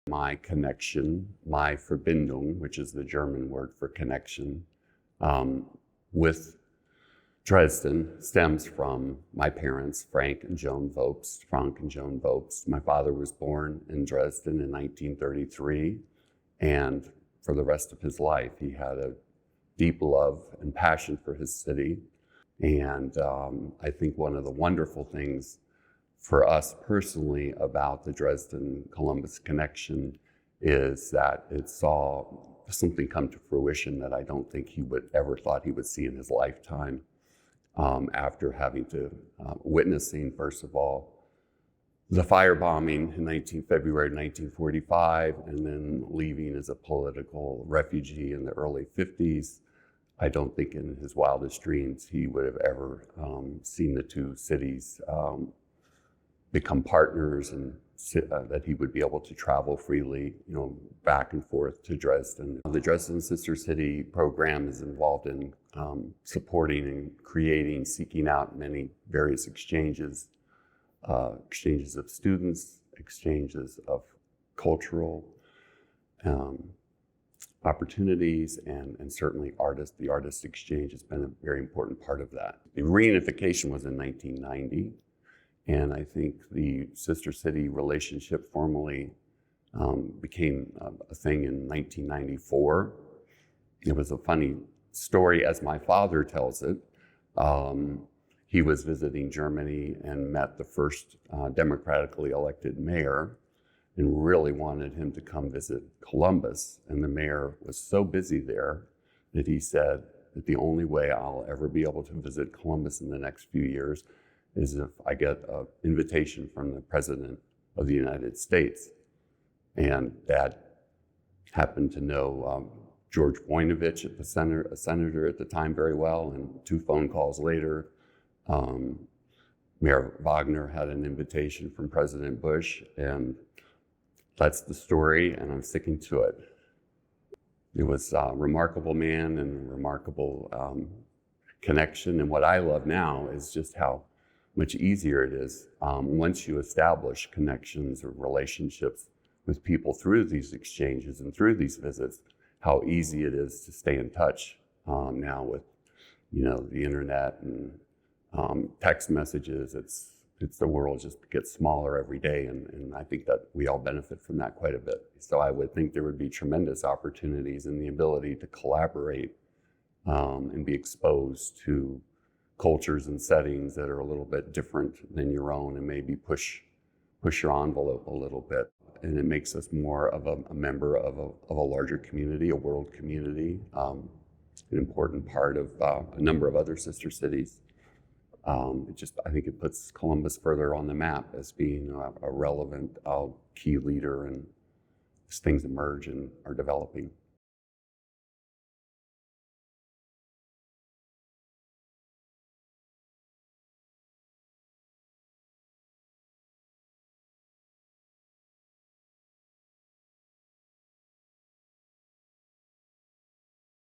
My connection, my Verbindung, which is the German word for connection, with Dresden stems from my parents, Franck and Joan Wobst, Franck and Joan Wobst. My father was born in Dresden in 1933, and for the rest of his life, he had a deep love and passion for his city. And I think one of the wonderful things for us personally about the Dresden-Columbus connection is that it saw something come to fruition that I don't think he would ever thought he would see in his lifetime, after having to witnessing, first of all, the firebombing in February 1945, and then leaving as a political refugee in the early 50s. I don't think in his wildest dreams he would have ever seen the two cities become partners, and that he would be able to travel freely, back and forth to Dresden. The Dresden Sister City program is involved in supporting and creating, seeking out many various exchanges of students, exchanges of cultural opportunities, and certainly the artist exchange has been a very important part of that. The reunification was in 1990. And I think the Sister City relationship formally became a thing in 1994. It was a funny story as my father tells it. He was visiting Germany and met the first democratically elected mayor and really wanted him to come visit Columbus. And the mayor was so busy there that he said that the only way I'll ever be able to visit Columbus in the next few years is if I get an invitation from the President of the United States. And Dad happened to know George Voinovich, a senator at the time, very well, and 2 phone calls later, Mayor Wagner had an invitation from President Bush, and that's the story, and I'm sticking to it. He was a remarkable man and a remarkable connection, and what I love now is just how much easier it is once you establish connections or relationships with people through these exchanges and through these visits, how easy it is to stay in touch now with, the internet and text messages. It's the world just gets smaller every day, and I think that we all benefit from that quite a bit. So I would think there would be tremendous opportunities in the ability to collaborate and be exposed to cultures and settings that are a little bit different than your own, and maybe push your envelope a little bit. And it makes us more of a member of a larger community, a world community, an important part of a number of other sister cities. I think it puts Columbus further on the map as being a relevant key leader, and as things emerge and are developing.